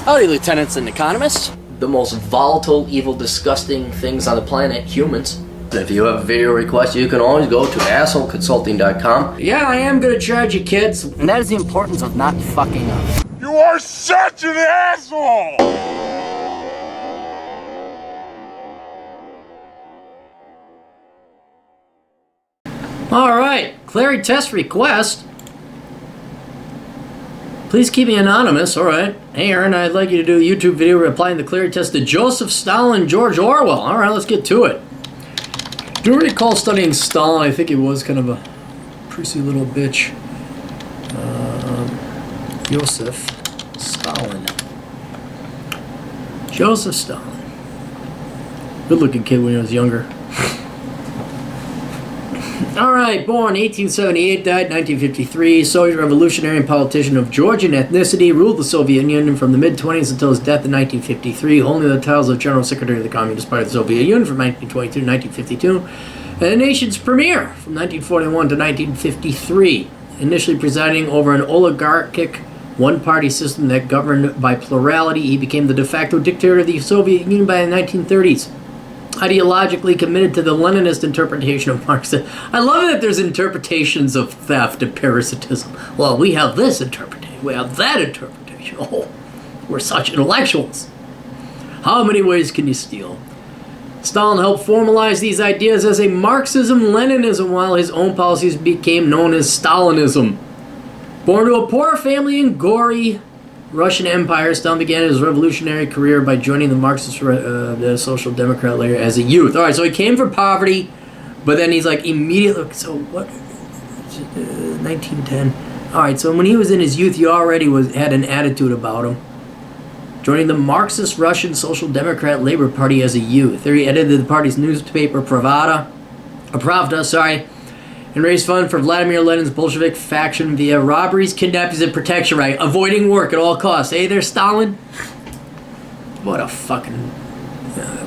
Howdy, lieutenants and economists. The most volatile, evil, disgusting things on the planet, humans. If you have a video request, you can always go to assholeconsulting.com. Yeah, I am gonna charge you, kids. And that is the importance of not fucking up. You are such an asshole! Alright, Clarey test request. Please keep me anonymous, alright. Hey Aaron, I'd like you to do a YouTube video applying the Clarey test to Joseph Stalin, George Orwell. Alright, let's get to it. Do you recall studying Stalin? I think he was kind of a prissy little bitch. Joseph Stalin. Joseph Stalin. Good looking kid when he was younger. Alright, born 1878, died 1953, Soviet revolutionary and politician of Georgian ethnicity, ruled the Soviet Union from the mid-20s until his death in 1953, holding the titles of General Secretary of the Communist Party of the Soviet Union from 1922 to 1952, and the nation's premier from 1941 to 1953, initially presiding over an oligarchic one-party system that governed by plurality. He became the de facto dictator of the Soviet Union by the 1930s. Ideologically committed to the Leninist interpretation of Marxism. I love that there's interpretations of theft and parasitism. Well, we have this interpretation, we have that interpretation. Oh, we're such intellectuals. How many ways can you steal? Stalin helped formalize these ideas as a Marxism-Leninism, while his own policies became known as Stalinism. Born to a poor family in Gory, Russian Empire, Stalin began his revolutionary career by joining the Marxist Social Democrat later as a youth. All right, so he came from poverty, but then he's like immediately. So what? 1910. All right, so when he was in his youth, he already had an attitude about him. Joining the Marxist Russian Social Democrat Labor Party as a youth. There he edited the party's newspaper Pravda, and raised funds for Vladimir Lenin's Bolshevik faction via robberies, kidnappings, and protection, right? Avoiding work at all costs. Hey there, Stalin. What a fucking...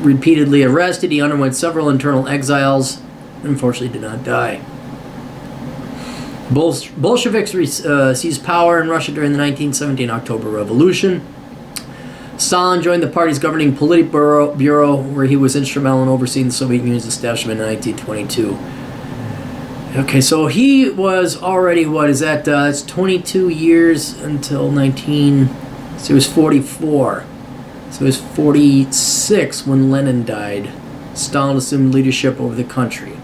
repeatedly arrested. He underwent several internal exiles. Unfortunately did not die. Bolsheviks seized power in Russia during the 1917 October Revolution. Stalin joined the party's governing Politburo, where he was instrumental in overseeing the Soviet Union's establishment in 1922. Okay, so he was already, what is that, it's 22 years until so he was 44. So he was 46 when Lenin died. Stalin assumed leadership over the country.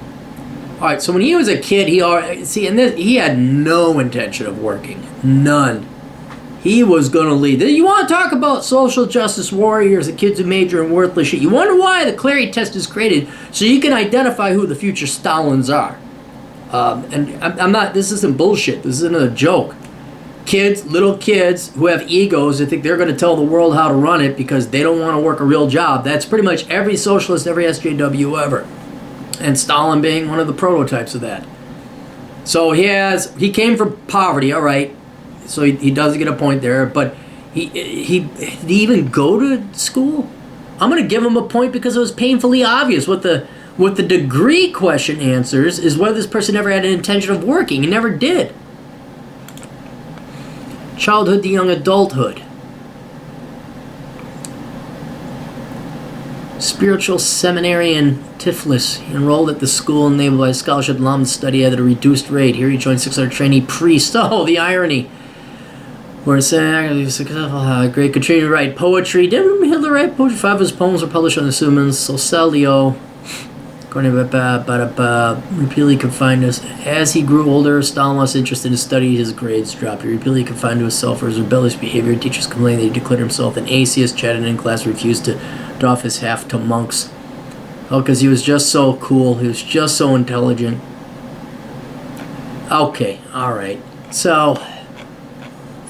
Alright, so when he was a kid, he had no intention of working. None. He was going to lead. You want to talk about social justice warriors, the kids who major in worthless shit. You wonder why the Clarey test is created, so you can identify who the future Stalins are. And I'm not, this isn't bullshit, this isn't a joke. Kids, little kids who have egos that think they're going to tell the world how to run it because they don't want to work a real job. That's pretty much every socialist, every SJW ever. And Stalin being one of the prototypes of that. So he came from poverty, alright, so he does get a point there, but did he even go to school? I'm going to give him a point because it was painfully obvious. What the degree question answers is whether this person ever had an intention of working. He never did. Childhood to young adulthood. Spiritual seminary in Tiflis. He enrolled at the school enabled by scholarship, allowed him to study at a reduced rate. Here he joined 600 trainee priests. Oh, the irony. Where it's successful, great contributor to write poetry. Didn't Hitler write poetry? 5 of his poems were published on the Sumans. Solsalio. Repeatedly confined to us. As he grew older, Stalin lost interest in his study. His grades dropped. He repeatedly confined to himself for his rebellious behavior. Teachers complained that he declared himself an atheist, chatted in class, refused to doff his hat to monks. Oh, because he was just so cool. He was just so intelligent. Okay, alright. So,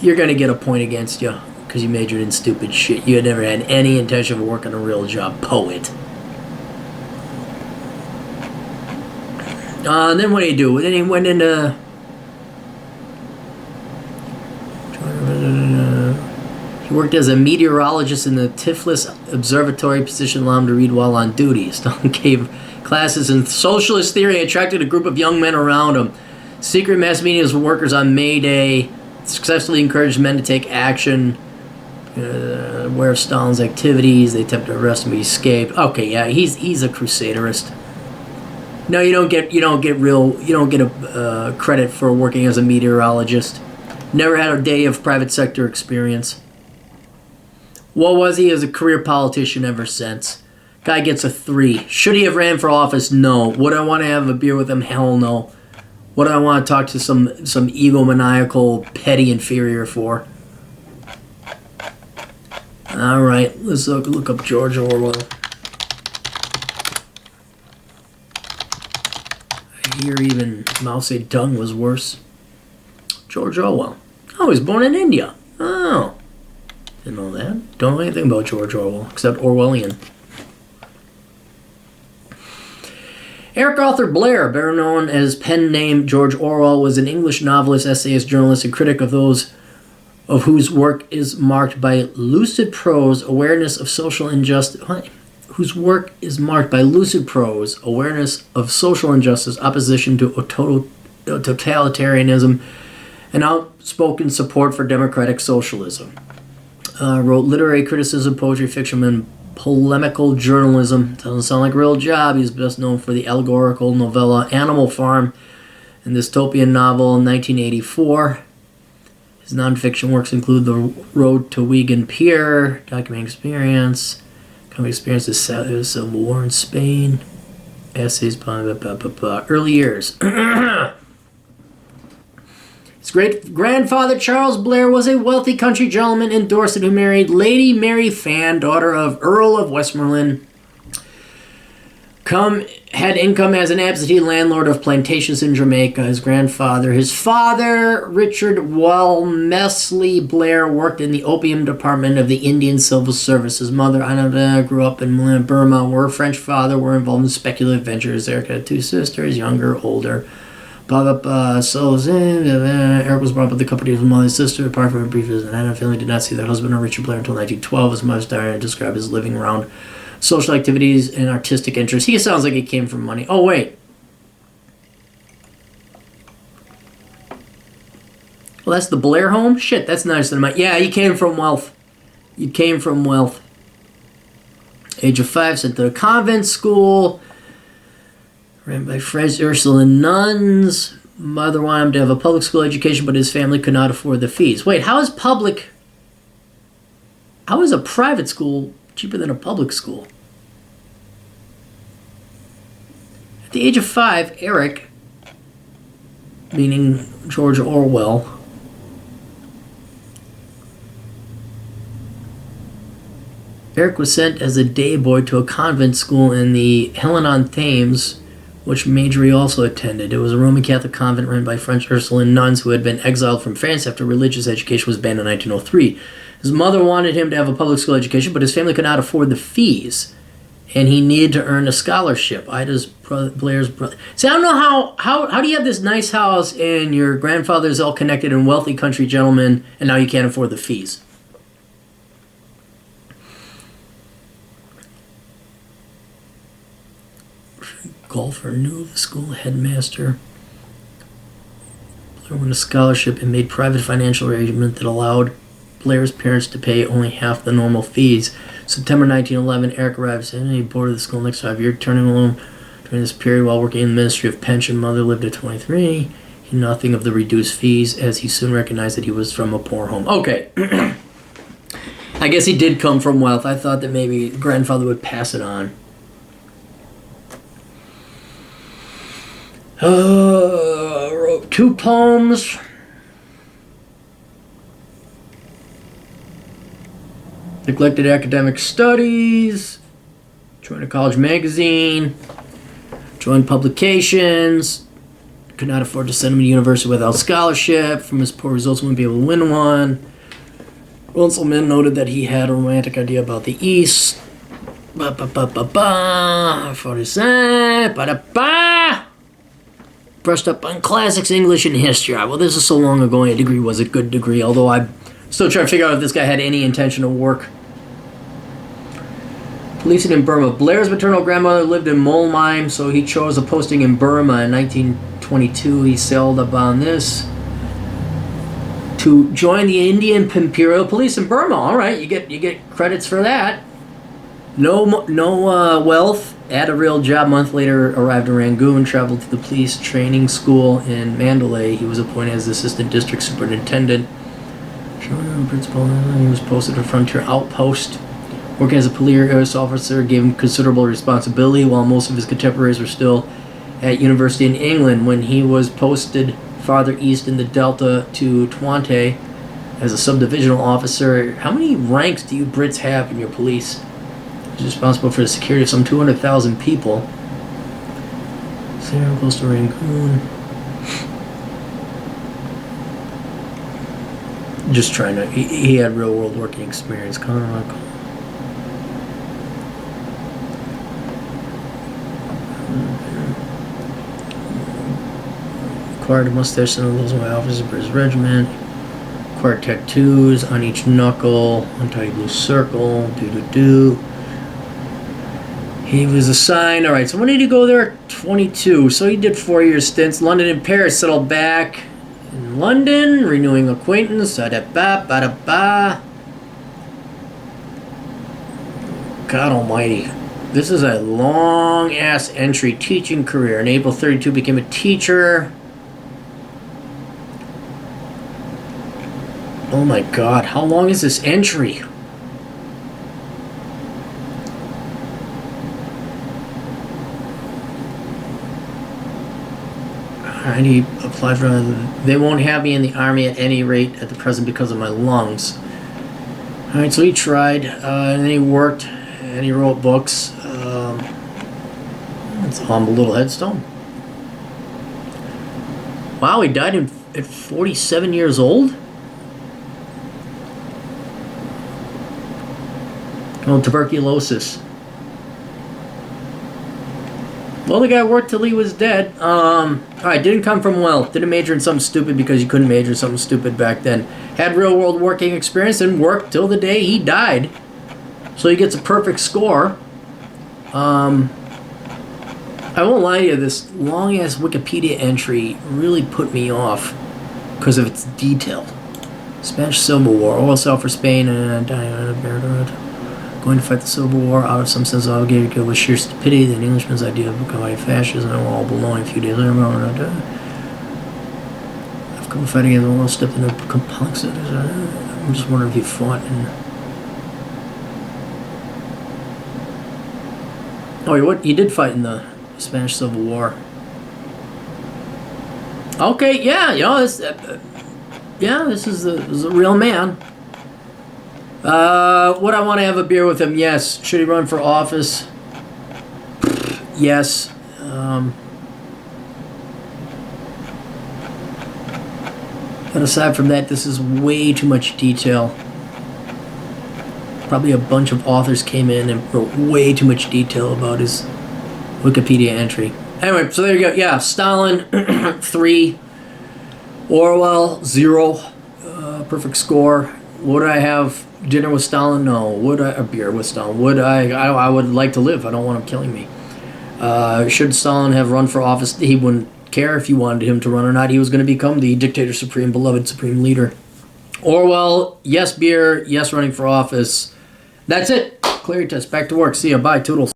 you're going to get a point against you because you majored in stupid shit. You had never had any intention of working a real job. Poet. And then what did he do? Then he went into... He worked as a meteorologist in the Tiflis Observatory, position allowed him to read while on duty. Stalin gave classes in socialist theory, attracted a group of young men around him. Secret mass meetings with workers on May Day, successfully encouraged men to take action. aware of Stalin's activities. They attempted to arrest him, but he escaped. Okay, yeah, he's a crusaderist. No, you don't get a credit for working as a meteorologist. Never had a day of private sector experience. What was he? As a career politician ever since. Guy gets a 3. Should he have ran for office? No. Would I want to have a beer with him? Hell no. What do I want to talk to some egomaniacal, petty inferior for? All right, let's look up George Orwell. I hear even Mao Zedong was worse. George Orwell. Oh, he was born in India. Oh. Didn't know that. Don't know anything about George Orwell, except Orwellian. Eric Arthur Blair, better known as pen name George Orwell, was an English novelist, essayist, journalist, and critic of those of whose work is marked by lucid prose, awareness of social injustice. Whose work is marked by lucid prose, awareness of social injustice, opposition to totalitarianism, and outspoken support for democratic socialism. Wrote literary criticism, poetry, fiction, and polemical journalism. Doesn't sound like a real job. He's best known for the allegorical novella Animal Farm and dystopian novel in 1984. His nonfiction works include The Road to Wigan Pier, documenting experience, coming experiences of the Civil War in Spain, essays, early years. His great-grandfather, Charles Blair, was a wealthy country gentleman in Dorset who married Lady Mary Fan, daughter of Earl of Westmoreland. Had income as an absentee landlord of plantations in Jamaica. His father, Richard Walmesley Blair, worked in the opium department of the Indian Civil Service. His mother, Anna, grew up in Burma, where her French father were involved in speculative ventures. Eric had 2 sisters, younger, older. Eric was brought up with the company of his mother's sister. Apart from a brief visit, Anna family did not see their husband or Richard Blair until 1912. His mother's diary described his living around social activities and artistic interests. He sounds like he came from money. Oh, wait. Well, that's the Blair home? Shit, that's nice. Yeah, he came from wealth. Age of 5, sent to a convent school. Ran by French Ursuline nuns. Mother wanted him to have a public school education, but his family could not afford the fees. Wait, how is a private school cheaper than a public school? At the age of 5, Eric, meaning George Orwell, Eric was sent as a day boy to a convent school in the Helen-on-Thames, which Marjorie also attended. It was a Roman Catholic convent run by French Ursuline nuns who had been exiled from France after religious education was banned in 1903. His mother wanted him to have a public school education, but his family could not afford the fees, and he needed to earn a scholarship. Blair's brother. See, I don't know how do you have this nice house and your grandfather's all connected and wealthy country gentleman, and now you can't afford the fees? Golfer knew the school headmaster. Blair won a scholarship and made private financial arrangement that allowed Blair's parents to pay only half the normal fees. September 1911, Eric arrived and he boarded the school next 5 years, turning alone during this period while working in the Ministry of Pension. Mother lived at 23. He knew nothing of the reduced fees, as he soon recognized that he was from a poor home. Okay. I guess he did come from wealth. I thought that maybe grandfather would pass it on. Wrote 2 poems. Neglected academic studies. Joined a college magazine. Joined publications. Could not afford to send him to university without scholarship. From his poor results, wouldn't be able to win one. Runciman noted that he had a romantic idea about the East. Brushed up on classics, English, and history. Well, this is so long ago, a degree was a good degree, although I'm still trying to figure out if this guy had any intention of work. Policing in Burma. Blair's maternal grandmother lived in Molheim, so he chose a posting in Burma in 1922. He sailed up on this to join the Indian Imperial Police in Burma. All right, you get credits for that. No wealth. Had a real job. Month later, arrived in Rangoon. Traveled to the police training school in Mandalay. He was appointed as assistant district superintendent. Principal. He was posted at a frontier outpost. Working as a police officer gave him considerable responsibility, while most of his contemporaries were still at university in England. When he was posted farther east in the Delta to Twante as a subdivisional officer. How many ranks do you Brits have in your police? He's responsible for the security of some 200,000 people. Sarah close to Rangoon. Just trying to... He had real-world working experience. Acquired a mustache and those my officers for his regiment. Acquired tattoos on each knuckle. Untied blue circle. Do. He was assigned. Alright, so when did he go there? 22. So he did 4-year stints. London and Paris. Settled back in London. Renewing acquaintance. God almighty. This is a long-ass entry. Teaching career. In April 32 became a teacher. Oh my god, how long is this entry? I need to apply for... They won't have me in the army at any rate at the present because of my lungs. Alright, so he tried, and then he worked, and he wrote books. That's a humble little headstone. Wow, he died at 47 years old? Oh, tuberculosis. Well, the guy worked till he was dead. Alright, didn't come from wealth. Didn't major in something stupid because you couldn't major in something stupid back then. Had real world working experience and worked till the day he died. So he gets a perfect score. I won't lie to you, this long ass Wikipedia entry really put me off because of its detail. Spanish Civil War, oil sale for Spain, and going to fight the Civil War out of some sense of obligation with sheer stupidity. The Englishman's idea of becoming fascism and all belonging a few days later. I've come fighting against the world, stepped into complexity. I'm just wondering if you fought in... Oh, he did fight in the Spanish Civil War. Okay, yeah, you know, this is a real man. Would I want to have a beer with him? Yes. Should he run for office? Yes. But aside from that, this is way too much detail. Probably a bunch of authors came in and wrote way too much detail about his Wikipedia entry. Anyway, so there you go. Yeah, Stalin, 3. Orwell, 0. Perfect score. Would I have dinner with Stalin? No. Would I... A beer with Stalin? Would I would like to live. I don't want him killing me. Should Stalin have run for office? He wouldn't care if you wanted him to run or not. He was going to become the dictator supreme, beloved supreme leader. Orwell, yes beer, yes running for office. That's it. Clarey test. Back to work. See ya. Bye. Toodles.